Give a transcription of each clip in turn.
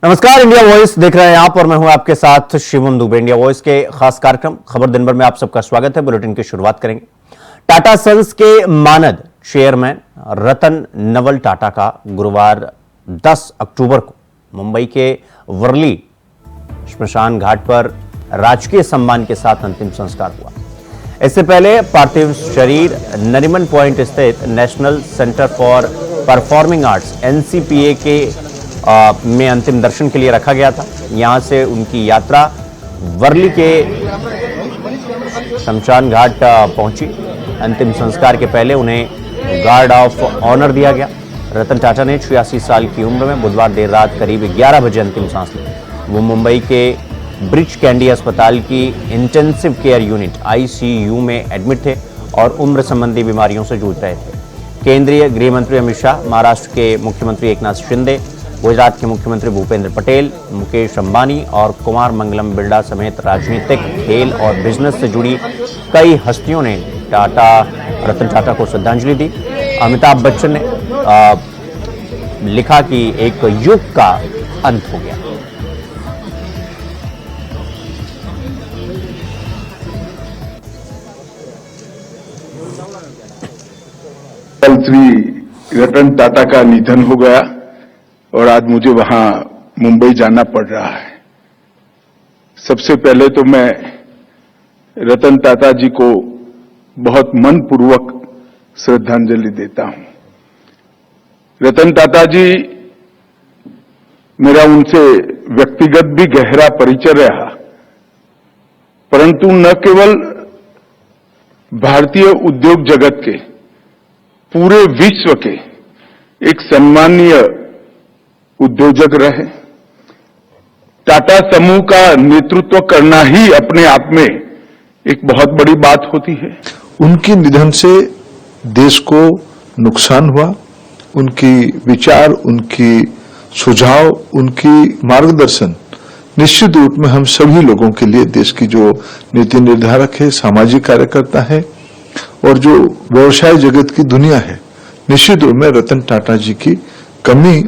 नमस्कार, India voice देख रहे हैं आप और मैं हूं आपके साथ शिवम दुबे। इंडिया वॉइस के खास कार्यक्रम खबर दिन भर में आप सबका स्वागत है। बुलेटिन की शुरुआत करेंगे। टाटा सन्स के मानद चेयरमैन रतन नवल टाटा का गुरुवार 10 अक्टूबर को मुंबई के वर्ली श्मशान घाट पर राजकीय सम्मान के साथ अंतिम संस्कार हुआ। इससे पहले पार्थिव शरीर नरीमन पॉइंट स्थित national centre for performing arts NCPA के में अंतिम दर्शन के लिए रखा गया था। यहां से उनकी यात्रा वर्ली के शमशान घाट पहुंची। अंतिम संस्कार के पहले उन्हें गार्ड ऑफ ऑनर दिया गया। रतन टाटा ने 86 साल की उम्र में बुधवार देर रात करीब 11 बजे अंतिम सांस ली। वो मुंबई के ब्रिच कैंडी अस्पताल की इंटेंसिव केयर यूनिट ICU में एडमिट थे और उम्र संबंधी बीमारियों से जूझ रहे थे। केंद्रीय गृह मंत्री अमित शाह, महाराष्ट्र के मुख्यमंत्री एकनाथ शिंदे, गुजरात के मुख्यमंत्री भूपेंद्र पटेल, मुकेश अंबानी और कुमार मंगलम बिरला समेत राजनीतिक, खेल और बिजनेस से जुड़ी कई हस्तियों ने रतन टाटा को श्रद्धांजलि दी। अमिताभ बच्चन ने लिखा कि एक युग का अंत हो गया। कल श्री रतन टाटा का निधन हो गया और आज मुझे वहां मुंबई जाना पड़ रहा है। सबसे पहले तो मैं रतन टाटा जी को बहुत मनपूर्वक श्रद्धांजलि देता हूं। रतन टाटा जी, मेरा उनसे व्यक्तिगत भी गहरा परिचय रहा, परंतु न केवल भारतीय उद्योग जगत के, पूरे विश्व के एक सम्मानीय उद्योजक रहे। टाटा समूह का नेतृत्व करना ही अपने आप में एक बहुत बड़ी बात होती है। उनके निधन से देश को नुकसान हुआ। उनकी विचार, उनकी सुझाव, उनकी मार्गदर्शन निश्चित रूप में हम सभी लोगों के लिए, देश की जो नीति निर्धारक है, सामाजिक कार्यकर्ता है और जो व्यवसाय जगत की दुनिया है, निश्चित रूप में रतन टाटा जी की कमी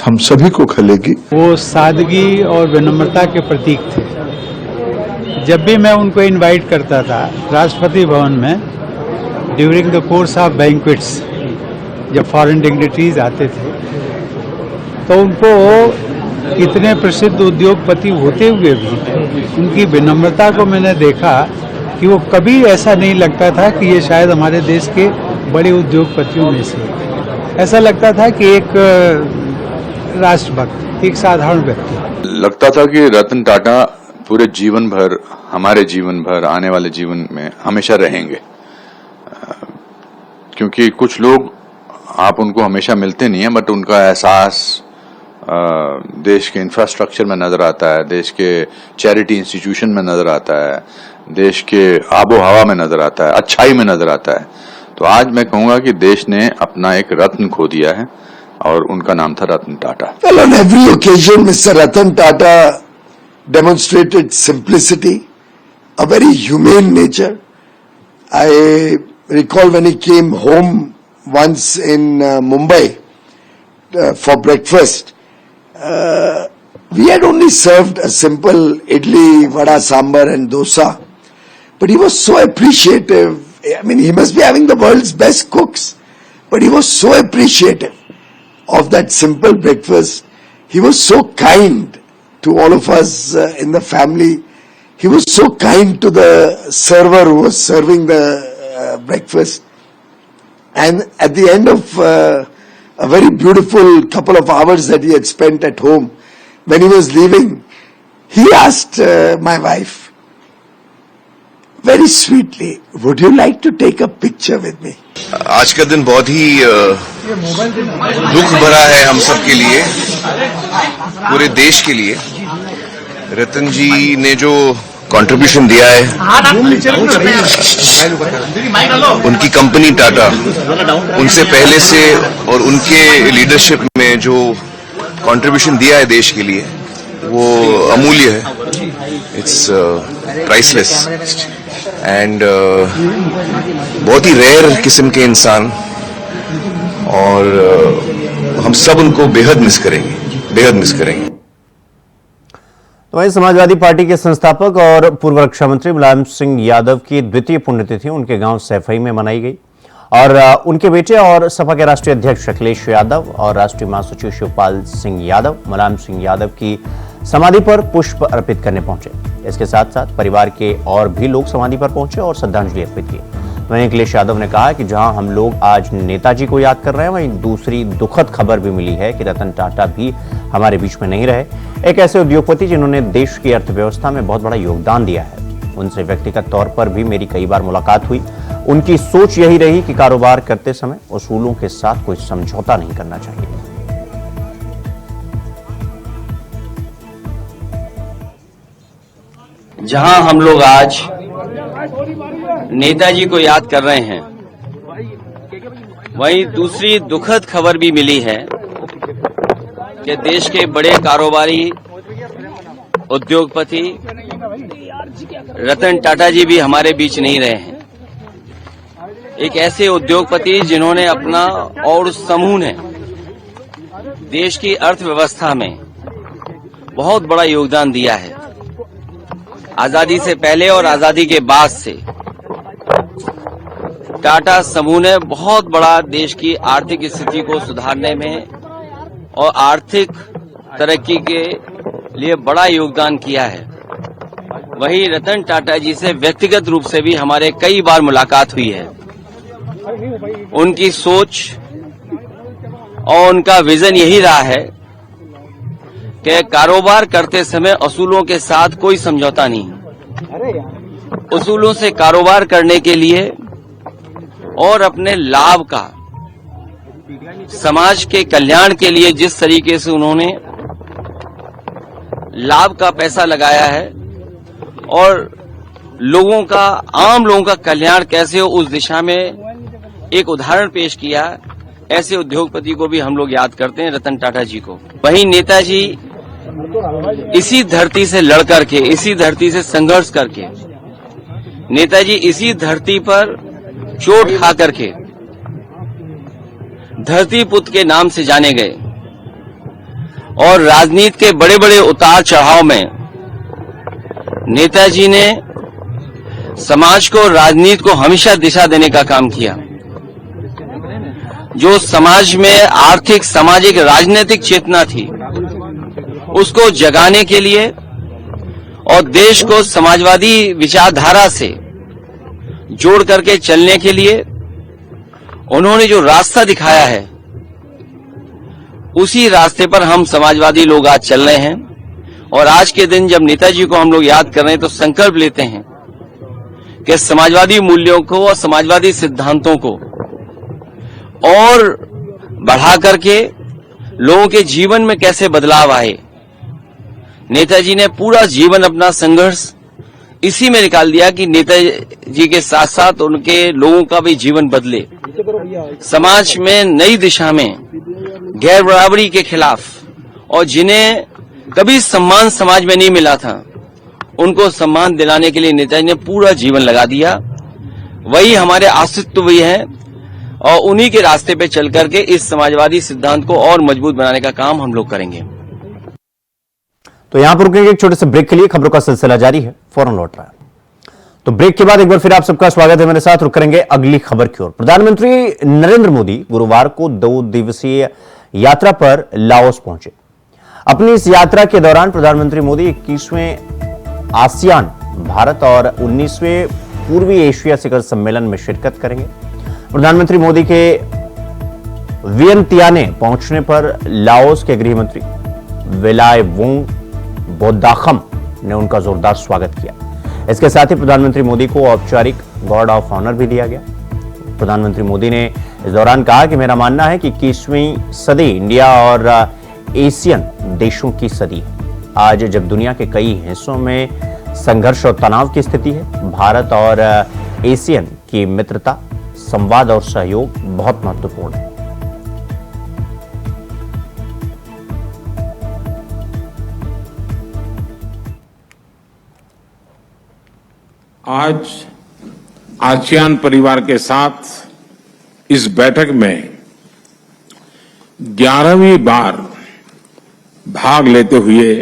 हम सभी को खलेगी। वो सादगी और विनम्रता के प्रतीक थे। जब भी मैं उनको इनवाइट करता था राष्ट्रपति भवन में, during the course of banquets, जब फॉरेन डिग्निटरीज आते थे, तो उनको इतने प्रसिद्ध उद्योगपति होते हुए भी उनकी विनम्रता को मैंने देखा कि वो कभी ऐसा नहीं लगता था कि ये शायद हमारे देश के बड़े उद्योगपतियों में से। ऐसा लगता था कि एक राष्ट्रभक्त, एक साधारण व्यक्ति। लगता था कि रतन टाटा पूरे जीवन भर, हमारे जीवन भर, आने वाले जीवन में हमेशा रहेंगे। क्योंकि कुछ लोग, आप उनको हमेशा मिलते नहीं है, बट उनका एहसास देश के इंफ्रास्ट्रक्चर में नजर आता है, देश के चैरिटी इंस्टीट्यूशन में नजर आता है, देश के आबो हवा में नजर आता है, अच्छाई में नजर आता है। तो आज मैं कहूंगा कि देश ने अपना एक रत्न खो दिया है और उनका नाम था Ratan Tata. Well, on every occasion, Mr. Ratan Tata demonstrated simplicity, a very humane nature. I recall when he came home once in Mumbai for breakfast, we had only served a simple idli, vada, sambar and dosa, but he was so appreciative. I mean, he must be having the world's best cooks, but he was so appreciative of that simple breakfast. He was so kind to all of us in the family. He was so kind to the server who was serving the breakfast. And at the end of a very beautiful couple of hours that he had spent at home, when he was leaving, he asked my wife very sweetly, would you like to take a picture with me? आज का दिन बहुत ही दुख भरा है हम सब के लिए, पूरे देश के लिए। रतन जी ने जो कंट्रीब्यूशन दिया है, उनकी कंपनी टाटा, उनसे पहले से और उनके लीडरशिप में जो कंट्रीब्यूशन दिया है देश के लिए, वो अमूल्य है। इट्स प्राइसलेस एंड बहुत ही रेयर किस्म के इंसान, और हम सब उनको बेहद मिस करेंगे। तो वहीं समाजवादी पार्टी के संस्थापक और पूर्व रक्षा मंत्री मुलायम सिंह यादव की द्वितीय पुण्यतिथि उनके गांव सैफई में मनाई गई और उनके बेटे और सपा के राष्ट्रीय अध्यक्ष अखिलेश यादव और राष्ट्रीय महासचिव शिवपाल सिंह यादव मुलायम सिंह यादव की समाधि पर पुष्प अर्पित करने पहुंचे। इसके साथ साथ परिवार के और भी लोग समाधि पर पहुंचे और श्रद्धांजलि अर्पित की। वहीं अखिलेश यादव ने कहा कि जहां हम लोग आज नेताजी को याद कर रहे हैं, वहीं दूसरी दुखद खबर भी मिली है कि रतन टाटा भी हमारे बीच में नहीं रहे। एक ऐसे उद्योगपति जिन्होंने देश की अर्थव्यवस्था में बहुत बड़ा योगदान दिया है, उनसे व्यक्तिगत तौर पर भी मेरी कई बार मुलाकात हुई। उनकी सोच यही रही कि कारोबार करते समय उसूलों के साथ कोई समझौता नहीं करना चाहिए। जहां हम लोग आज नेताजी को याद कर रहे हैं, वहीं दूसरी दुखद खबर भी मिली है कि देश के बड़े कारोबारी उद्योगपति रतन टाटा जी भी हमारे बीच नहीं रहे हैं। एक ऐसे उद्योगपति जिन्होंने अपना और उस समूह ने देश की अर्थव्यवस्था में बहुत बड़ा योगदान दिया है। आजादी से पहले और आजादी के बाद से टाटा समूह ने बहुत बड़ा देश की आर्थिक स्थिति को सुधारने में और आर्थिक तरक्की के लिए बड़ा योगदान किया है। वहीं रतन टाटा जी से व्यक्तिगत रूप से भी हमारे कई बार मुलाकात हुई है। उनकी सोच और उनका विजन यही रहा है कि कारोबार करते समय असूलों के साथ कोई समझौता नहीं। उसूलों से कारोबार करने के लिए और अपने लाभ का समाज के कल्याण के लिए जिस तरीके से उन्होंने लाभ का पैसा लगाया है और लोगों का, आम लोगों का कल्याण कैसे हो, उस दिशा में एक उदाहरण पेश किया। ऐसे उद्योगपति को भी हम लोग याद करते हैं, रतन टाटा जी को। वहीं नेताजी इसी धरती से लड़ करके, इसी धरती से संघर्ष करके, नेताजी इसी धरती पर चोट खा करके धरती पुत्र के नाम से जाने गए और राजनीति के बड़े बड़े उतार चढ़ाव में नेताजी ने समाज को, राजनीति को हमेशा दिशा देने का काम किया। जो समाज में आर्थिक, सामाजिक, राजनीतिक चेतना थी, उसको जगाने के लिए और देश को समाजवादी विचारधारा से जोड़ करके चलने के लिए उन्होंने जो रास्ता दिखाया है, उसी रास्ते पर हम समाजवादी लोग आज चल रहे हैं। और आज के दिन जब नेताजी को हम लोग याद कर रहे हैं, तो संकल्प लेते हैं कि समाजवादी मूल्यों को और समाजवादी सिद्धांतों को और बढ़ा करके लोगों के जीवन में कैसे बदलाव आए। नेताजी ने पूरा जीवन अपना संघर्ष इसी में निकाल दिया कि नेताजी के साथ साथ उनके लोगों का भी जीवन बदले, समाज में नई दिशा में गैर बराबरी के खिलाफ, और जिन्हें कभी सम्मान समाज में नहीं मिला था, उनको सम्मान दिलाने के लिए नेताजी ने पूरा जीवन लगा दिया। वही हमारे अस्तित्व भी है और उन्हीं के रास्ते पे चल करके इस समाजवादी सिद्धांत को और मजबूत बनाने का काम हम लोग करेंगे। तो यहां पर रुकेंगे एक छोटे से ब्रेक के लिए। खबरों का सिलसिला जारी है, फौरन लौट रहा है। तो ब्रेक के बाद एक बार फिर आप सबका स्वागत है मेरे साथ। रुक करेंगे अगली खबर की ओर। प्रधानमंत्री नरेंद्र मोदी गुरुवार को 2 दिवसीय यात्रा पर लाओस पहुंचे। अपनी इस यात्रा के दौरान प्रधानमंत्री मोदी 21वें आसियान भारत और 19वें पूर्वी एशिया शिखर सम्मेलन में शिरकत करेंगे। प्रधानमंत्री मोदी के वियंतियाने पहुंचने पर लाओस के गृहमंत्री विलायवोंग बोदाखम ने उनका जोरदार स्वागत किया। इसके साथ ही प्रधानमंत्री मोदी को औपचारिक गार्ड ऑफ ऑनर भी दिया गया। प्रधानमंत्री मोदी ने इस दौरान कहा कि मेरा मानना है कि 21वीं सदी इंडिया और एशियन देशों की सदी है। आज जब दुनिया के कई हिस्सों में संघर्ष और तनाव की स्थिति है, भारत और एशियन की मित्रता, संवाद और सहयोग बहुत महत्वपूर्ण है। आज आसियान परिवार के साथ इस बैठक में 11वीं बार भाग लेते हुए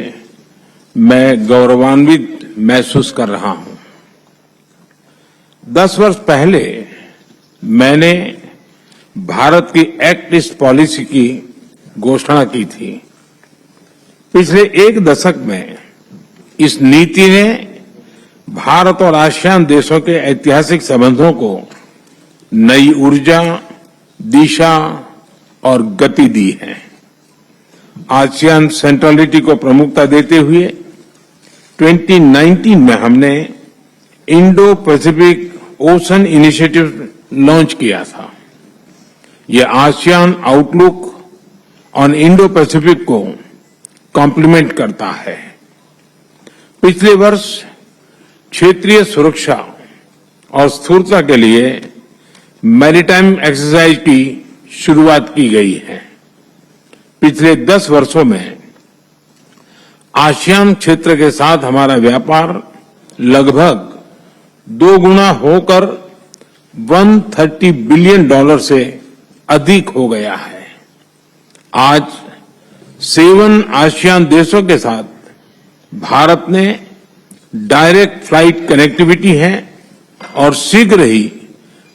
मैं गौरवान्वित महसूस कर रहा हूं। 10 वर्ष पहले मैंने भारत की एक्ट ईस्ट पॉलिसी की घोषणा की थी। पिछले एक दशक में इस नीति ने भारत और आसियान देशों के ऐतिहासिक संबंधों को नई ऊर्जा, दिशा और गति दी है। आसियान सेंट्रलिटी को प्रमुखता देते हुए 2019 में हमने Indo Pacific ocean initiative launch किया था। यह ASEAN outlook on Indo Pacific को कॉम्प्लीमेंट करता है। पिछले वर्ष क्षेत्रीय सुरक्षा और स्थिरता के लिए मैरीटाइम एक्सरसाइज की शुरुआत की गई है। पिछले 10 वर्षों में आसियान क्षेत्र के साथ हमारा व्यापार लगभग 2 गुना होकर $130 बिलियन से अधिक हो गया है। आज 7 आसियान देशों के साथ भारत ने डायरेक्ट फ्लाइट कनेक्टिविटी है और शीघ्र ही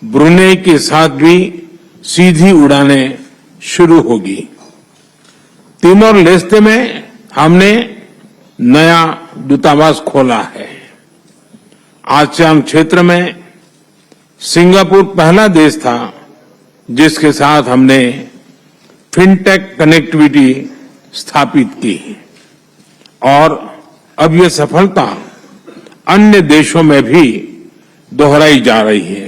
ब्रुनेई के साथ भी सीधी उड़ानें शुरू होगी। तिमोर लेस्ते में हमने नया दूतावास खोला है। आसियान क्षेत्र में सिंगापुर पहला देश था जिसके साथ हमने फिनटेक कनेक्टिविटी स्थापित की और अब यह सफलता अन्य देशों में भी दोहराई जा रही है।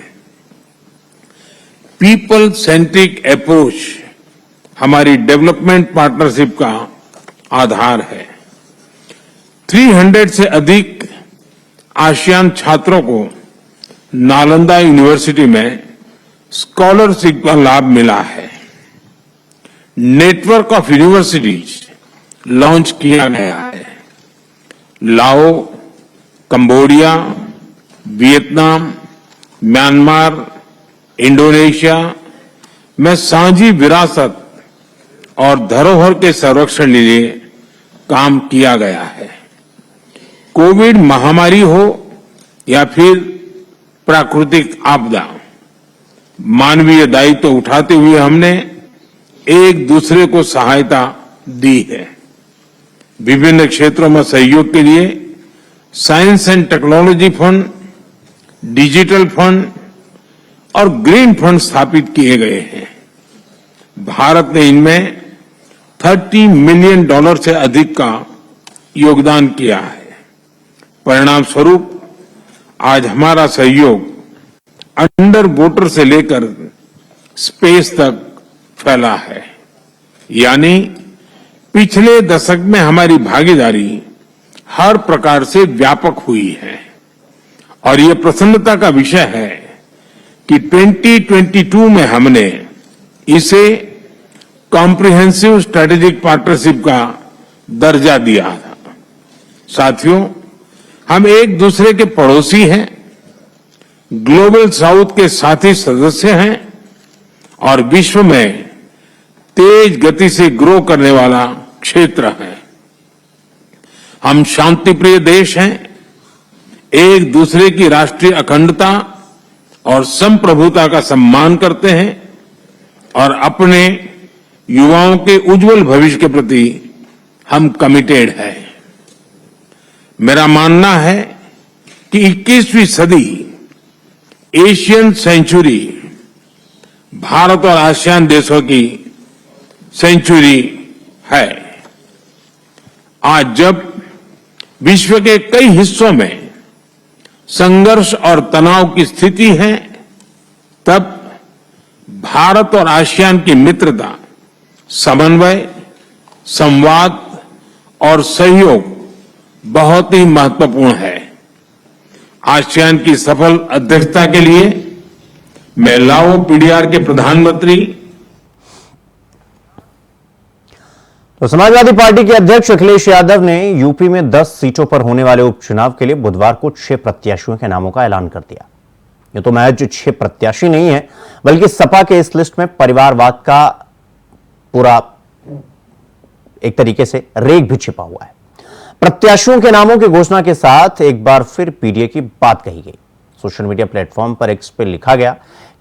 पीपल सेंट्रिक अप्रोच हमारी डेवलपमेंट पार्टनरशिप का आधार है। 300 से अधिक आसियान छात्रों को नालंदा यूनिवर्सिटी में स्कॉलरशिप का लाभ मिला है। नेटवर्क ऑफ यूनिवर्सिटीज लॉन्च किया गया है। लाओ, कंबोडिया, वियतनाम, म्यांमार, इंडोनेशिया में साझी विरासत और धरोहर के संरक्षण के लिए काम किया गया है। कोविड महामारी हो या फिर प्राकृतिक आपदा, मानवीय दायित्व उठाते हुए हमने एक दूसरे को सहायता दी है। विभिन्न क्षेत्रों में सहयोग के लिए science and technology fund, digital fund और ग्रीन फंड स्थापित किए गए हैं। भारत ने इनमें $30 मिलियन से अधिक का योगदान किया है। परिणाम स्वरूप आज हमारा सहयोग अंडर वाटर से लेकर स्पेस तक फैला है। यानी पिछले दशक में हमारी भागीदारी हर प्रकार से व्यापक हुई है और ये प्रसन्नता का विषय है कि 2022 में हमने इसे कॉम्प्रिहेंसिव स्ट्रेटेजिक पार्टनरशिप का दर्जा दिया था। साथियों, हम एक दूसरे के पड़ोसी हैं, ग्लोबल साउथ के साथी सदस्य हैं और विश्व में तेज गति से ग्रो करने वाला क्षेत्र है। हम शांतिप्रिय देश हैं, एक दूसरे की राष्ट्रीय अखंडता और संप्रभुता का सम्मान करते हैं और अपने युवाओं के उज्जवल भविष्य के प्रति हम कमिटेड हैं। मेरा मानना है कि 21वीं सदी एशियन सेंचुरी भारत और आसियान देशों की सेंचुरी है। आज जब विश्व के कई हिस्सों में संघर्ष और तनाव की स्थिति है, तब भारत और आसियान की मित्रता, समन्वय, संवाद और सहयोग बहुत ही महत्वपूर्ण है। आसियान की सफल अध्यक्षता के लिए मैं लाओ पीडीआर के प्रधानमंत्री तो समाजवादी पार्टी के अध्यक्ष अखिलेश यादव ने यूपी में 10 सीटों पर होने वाले उपचुनाव के लिए बुधवार को 6 प्रत्याशियों के नामों का ऐलान कर दिया। ये तो महज 6 प्रत्याशी नहीं है, बल्कि सपा के इस लिस्ट में परिवारवाद का पूरा एक तरीके से रेख भी छिपा हुआ है। प्रत्याशियों के नामों की घोषणा के साथ एक बार फिर पीडीए की बात कही गई। सोशल मीडिया प्लेटफॉर्म पर एक्स पे लिखा गया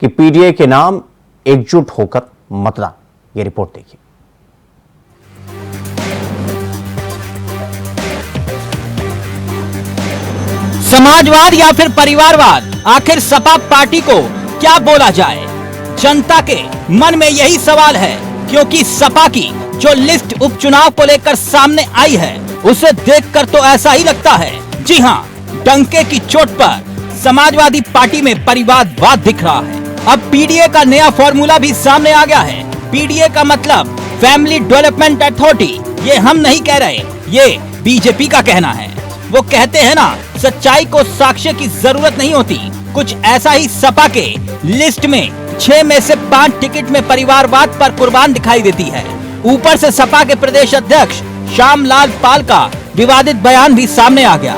कि पीडीए के नाम एकजुट होकर मतदान। ये रिपोर्ट देखिए। समाजवाद या फिर परिवारवाद, आखिर सपा पार्टी को क्या बोला जाए? जनता के मन में यही सवाल है, क्योंकि सपा की जो लिस्ट उपचुनाव को लेकर सामने आई है, उसे देखकर तो ऐसा ही लगता है। जी हाँ, डंके की चोट पर समाजवादी पार्टी में परिवारवाद दिख रहा है। अब पीडीए का नया फॉर्मूला भी सामने आ गया है। पीडीए का मतलब फैमिली डेवलपमेंट अथॉरिटी। ये हम नहीं कह रहे, ये बीजेपी का कहना है। वो कहते हैं ना, सच्चाई को साक्ष्य की जरूरत नहीं होती। कुछ ऐसा ही सपा के लिस्ट में 6 में से 5 टिकट में परिवारवाद पर कुर्बान दिखाई देती है। ऊपर से सपा के प्रदेश अध्यक्ष श्यामलाल पाल का विवादित बयान भी सामने आ गया।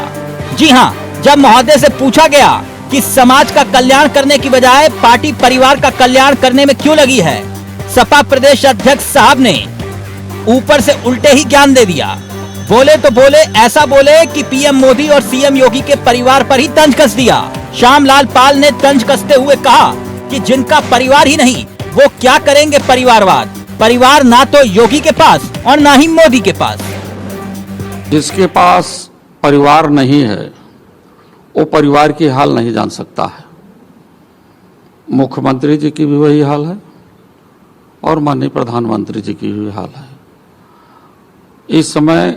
जी हाँ, जब महोदय से पूछा गया कि समाज का कल्याण करने की बजाय पार्टी परिवार का कल्याण करने में क्यों लगी है, सपा प्रदेश अध्यक्ष साहब ने ऊपर से उल्टे ही ज्ञान दे दिया। बोले तो बोले, ऐसा बोले कि पीएम मोदी और सीएम योगी के परिवार पर ही तंज कस दिया। श्यामलाल पाल ने तंज कसते हुए कहा कि जिनका परिवार ही नहीं, वो क्या करेंगे परिवारवाद? परिवार ना तो योगी के पास और ना ही मोदी के पास। जिसके पास परिवार नहीं है, वो परिवार की हाल नहीं जान सकता है। मुख्यमंत्री जी की भी वही हाल है और माननीय प्रधानमंत्री जी की भी हाल है। इस समय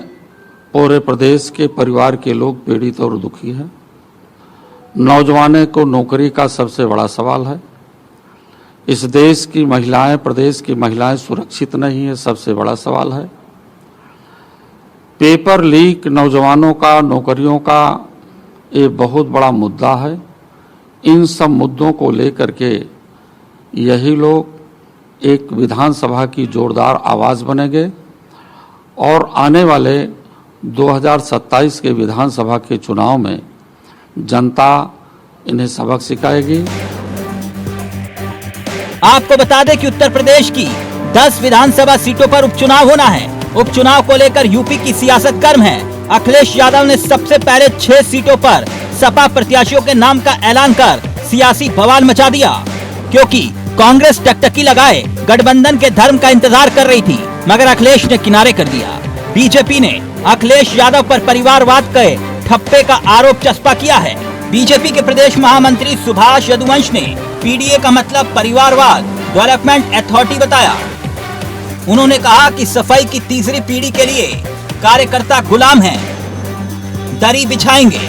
पूरे प्रदेश के परिवार के लोग पीड़ित और दुखी हैं। नौजवानों को नौकरी का सबसे बड़ा सवाल है। इस देश की महिलाएं, प्रदेश की महिलाएं सुरक्षित नहीं है, सबसे बड़ा सवाल है। पेपर लीक, नौजवानों का, नौकरियों का ये बहुत बड़ा मुद्दा है। इन सब मुद्दों को लेकर के यही लोग एक विधानसभा की जोरदार आवाज बनेंगे और आने वाले 2027 के विधानसभा के चुनाव में जनता इन्हें सबक सिखाएगी। आपको बता दें कि उत्तर प्रदेश की 10 विधानसभा सीटों पर उपचुनाव होना है। उपचुनाव को लेकर यूपी की सियासत गर्म है। अखिलेश यादव ने सबसे पहले 6 सीटों पर सपा प्रत्याशियों के नाम का ऐलान कर सियासी बवाल मचा दिया, क्योंकि कांग्रेस टकटकी लगाए गठबंधन के धर्म का इंतजार कर रही थी, मगर अखिलेश ने किनारे कर दिया। बीजेपी ने अखिलेश यादव पर परिवारवाद के ठप्पे का आरोप चस्पा किया है। बीजेपी के प्रदेश महामंत्री सुभाष यदुवंश ने पीडीए का मतलब परिवारवाद डेवलपमेंट अथॉरिटी बताया। उन्होंने कहा कि सफाई की तीसरी पीढ़ी के लिए कार्यकर्ता गुलाम हैं, दरी बिछाएंगे।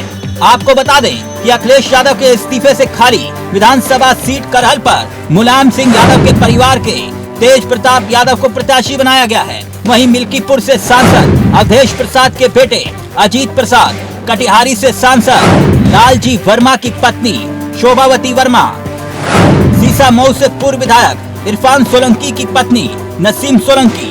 आपको बता दें कि अखिलेश यादव के इस्तीफे से खाली विधानसभा सीट करहल पर मुलायम सिंह यादव के परिवार के तेज प्रताप यादव को प्रत्याशी बनाया गया है। वहीं मिल्कीपुर से सांसद अवधेश प्रसाद के बेटे अजीत प्रसाद, कटिहारी से सांसद लालजी वर्मा की पत्नी शोभावती वर्मा, सीसामऊ से पूर्व विधायक इरफान सोलंकी की पत्नी नसीम सोलंकी,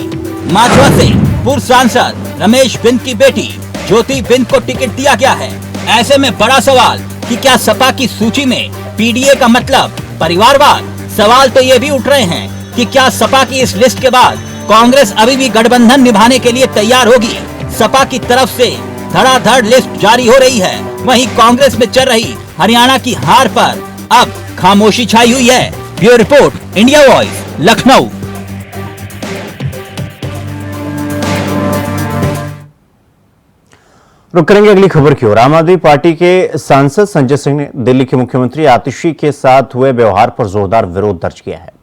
माझवा से पूर्व सांसद रमेश बिंद की बेटी ज्योति बिंद को टिकट दिया गया है। ऐसे में बड़ा सवाल कि क्या सपा की सूची में पीडीए का मतलब परिवारवाद? सवाल तो ये भी उठ रहे हैं कि क्या सपा की इस लिस्ट के बाद कांग्रेस अभी भी गठबंधन निभाने के लिए तैयार होगी? सपा की तरफ से धड़ाधड़ लिस्ट जारी हो रही है, वहीं कांग्रेस में चल रही हरियाणा की हार पर अब खामोशी छाई हुई है। Bureau report, India voice, Lucknow. रुक करेंगे अगली खबर की ओर। आम आदमी पार्टी के सांसद संजय सिंह ने दिल्ली के मुख्यमंत्री आतिशी के साथ हुए व्यवहार पर जोरदार विरोध दर्ज किया है।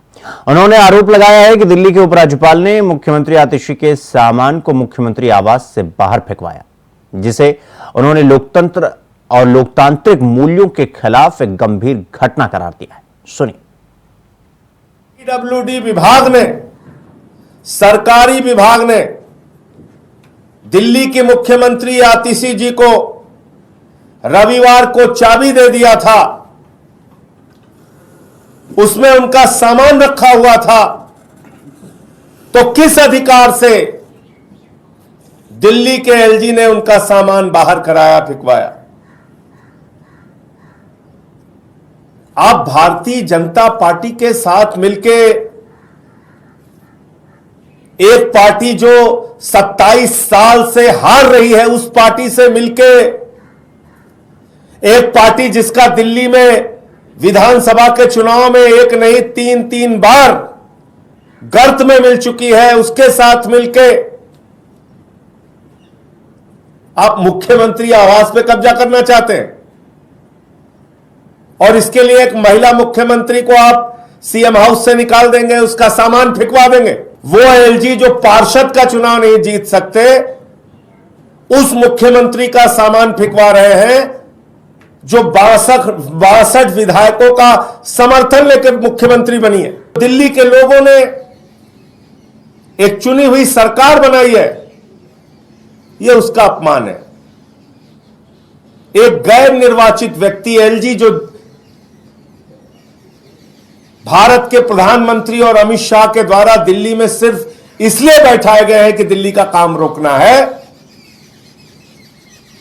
उन्होंने आरोप लगाया है कि दिल्ली के उपराज्यपाल ने मुख्यमंत्री आतिशी के सामान को मुख्यमंत्री आवास से बाहर फेंकवाया, जिसे उन्होंने लोकतंत्र और लोकतांत्रिक मूल्यों के खिलाफ एक गंभीर घटना करार दिया है। सुनिए। पीडब्ल्यूडी विभाग ने, सरकारी विभाग ने दिल्ली के मुख्यमंत्री आतिशी जी को रविवार को चाबी दे दिया था, उसमें उनका सामान रखा हुआ था, तो किस अधिकार से दिल्ली के एलजी ने उनका सामान बाहर कराया, फेंकवाया? आप भारतीय जनता पार्टी के साथ मिलके एक पार्टी जो 27 साल से हार रही है उस पार्टी से मिलके, एक पार्टी जिसका दिल्ली में विधानसभा के चुनाव में एक नहीं 3 बार गर्त में मिल चुकी है, उसके साथ मिलके आप मुख्यमंत्री आवास पे कब्जा करना चाहते हैं और इसके लिए एक महिला मुख्यमंत्री को आप सीएम हाउस से निकाल देंगे, उसका सामान फेंकवा देंगे। वो एलजी जो पार्षद का चुनाव नहीं जीत सकते, उस मुख्यमंत्री का सामान फेंकवा रहे हैं जो 62 विधायकों का समर्थन लेकर मुख्यमंत्री बनी है। दिल्ली के लोगों ने एक चुनी हुई सरकार बनाई है, यह उसका अपमान है। एक गैर निर्वाचित व्यक्ति एलजी जो भारत के प्रधानमंत्री और अमित शाह के द्वारा दिल्ली में सिर्फ इसलिए बैठाए गए हैं कि दिल्ली का काम रोकना है,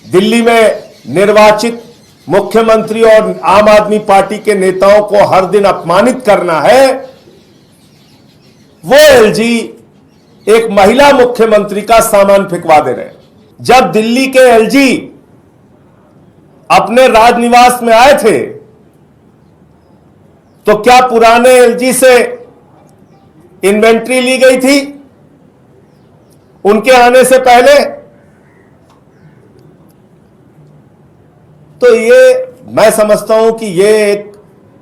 दिल्ली में निर्वाचित मुख्यमंत्री और आम आदमी पार्टी के नेताओं को हर दिन अपमानित करना है, वो एलजी एक महिला मुख्यमंत्री का सामान फेंकवा दे रहे हैं। जब दिल्ली के एलजी अपने राजनिवास में आए थे तो क्या पुराने एलजी से इन्वेंट्री ली गई थी उनके आने से पहले? तो ये मैं समझता हूं कि ये एक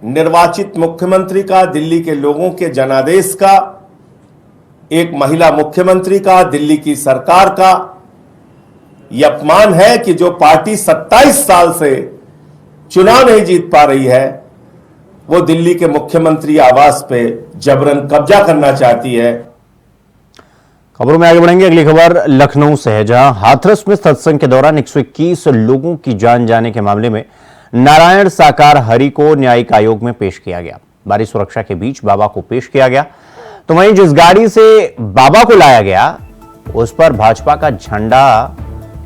निर्वाचित मुख्यमंत्री का, दिल्ली के लोगों के जनादेश का, एक महिला मुख्यमंत्री का, दिल्ली की सरकार का यह अपमान है कि जो पार्टी 27 साल से चुनाव नहीं जीत पा रही है वो दिल्ली के मुख्यमंत्री आवास पे जबरन कब्जा करना चाहती है। खबरों में आगे बढ़ेंगे। अगली खबर लखनऊ से है, जहां हाथरस में सत्संग के दौरान 121 लोगों की जान जाने के मामले में नारायण साकार हरि को न्यायिक आयोग में पेश किया गया। भारी सुरक्षा के बीच बाबा को पेश किया गया, तो वहीं जिस गाड़ी से बाबा को लाया गया उस पर भाजपा का झंडा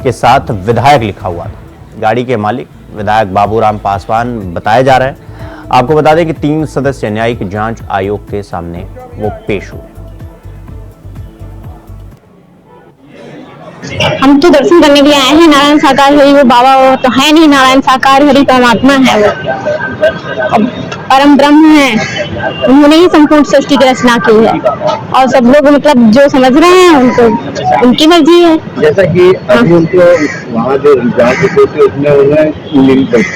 के साथ विधायक लिखा हुआ था। गाड़ी के मालिक विधायक बाबूराम पासवान बताए जा रहे हैं। आपको बता दें कि 3 सदस्य न्यायिक जांच आयोग के सामने वो पेश हुए। हम तो दर्शन करने के लिए आए हैं। नारायण साकार हरि वो बाबा वो तो है नहीं, नारायण साकार हरि परमात्मा है, वो परम ब्रह्म है, उन्होंने ही संपूर्ण सृष्टि की रचना की है और सब लोग मतलब जो समझ रहे हैं उनको उनकी मर्जी है। जैसा कि अभी उनको वहाँ जो जांच थी उसमें उन्हें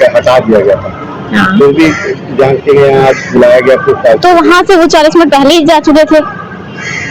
हटा दिया गया था, फिर भी जांच के लिए आज बुलाया गया तो वहाँ से वो 40 मिनट पहले ही जा चुके थे,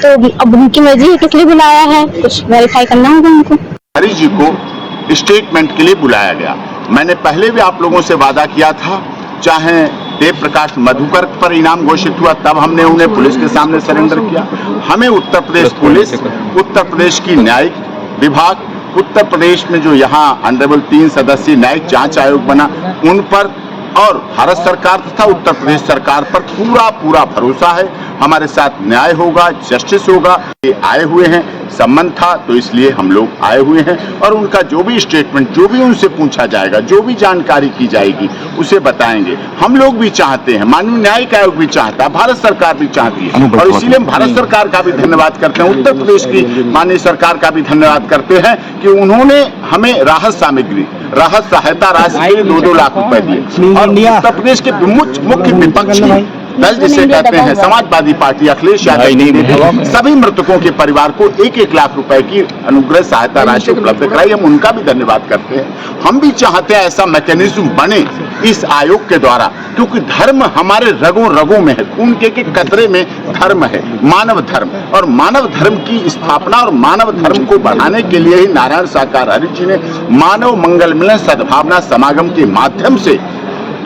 तो अब उनकी मर्जी है किस लिए बुलाया है, कुछ वेरीफाई करना होगा उनको। हरि जी को स्टेटमेंट के लिए बुलाया गया। मैंने पहले भी आप लोगों से वादा किया था, चाहे देव प्रकाश मधुकर पर इनाम घोषित हुआ तब हमने उन्हें पुलिस के सामने सरेंडर किया। हमें उत्तर प्रदेश पुलिस, उत्तर प्रदेश की न्यायिक विभाग, उत्तर प्रदेश में जो यहाँ ऑनरेबल 3 सदस्यीय न्यायिक जांच आयोग बना उन पर और भारत सरकार तथा उत्तर प्रदेश सरकार पर पूरा भरोसा है। हमारे साथ न्याय होगा, जस्टिस होगा। ये आए हुए हैं, संबंध था तो इसलिए हम लोग आए हुए हैं और उनका जो भी स्टेटमेंट, जो भी उनसे पूछा जाएगा, जो भी जानकारी की जाएगी उसे बताएंगे। हम लोग भी चाहते हैं, माननीय न्यायिक आयोग भी चाहता है, भारत सरकार भी चाहती है और इसीलिए हम भारत सरकार का भी धन्यवाद करते हैं, उत्तर प्रदेश की माननीय सरकार का भी धन्यवाद करते हैं कि उन्होंने हमें राहत सामग्री, राहत सहायता राशि के 2-2 लाख रुपए दिए और उत्तर प्रदेश के मुख्य विपक्षी दल जिसे कहते हैं समाजवादी पार्टी अखिलेश यादव ने सभी मृतकों के परिवार को 1-1 लाख रुपए की अनुग्रह सहायता राशि उपलब्ध कराई। हम उनका भी धन्यवाद करते हैं। हम भी चाहते हैं ऐसा मैकेनिज्म बने इस आयोग के द्वारा, क्योंकि धर्म हमारे रगों रगों में है, खून के कतरे में धर्म है, मानव धर्म, और मानव धर्म की स्थापना और मानव धर्म को बढ़ाने के लिए ही नारायण साकार हरि जी ने मानव मंगल मिलन सद्भावना समागम के माध्यम से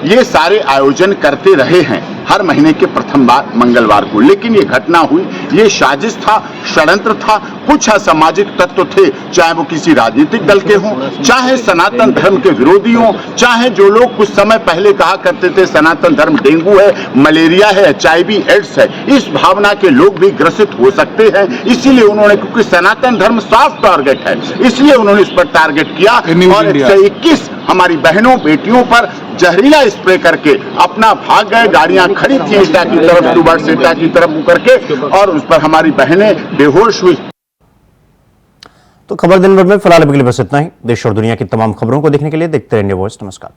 ये सारे आयोजन करते रहे हैं हर महीने के प्रथम मंगलवार को। लेकिन ये घटना हुई, ये साजिश था, षड्यंत्र था। कुछ असामाजिक तत्व थे, चाहे वो किसी राजनीतिक दल के हों, चाहे सनातन धर्म के विरोधी हों, चाहे जो लोग कुछ समय पहले कहा करते थे सनातन धर्म डेंगू है, मलेरिया है, HIV एड्स है, इस भावना के लोग भी ग्रसित हो सकते हैं। इसीलिए उन्होंने, क्योंकि सनातन धर्म सॉफ्ट टारगेट है, इसलिए उन्होंने इस पर टारगेट किया और 121 हमारी बहनों बेटियों पर जहरीला स्प्रे करके अपना भाग गए। गाड़ियां खड़ी थी एटा की तरफ, डुबर्ट से एटा की तरफ करके, और उस पर हमारी बहनें बेहोश हुई। तो खबर दिन भर में फिलहाल अभी के लिए बस इतना ही। देश और दुनिया की तमाम खबरों को देखने के लिए देखते रहिए इंडिया वॉइस। नमस्कार।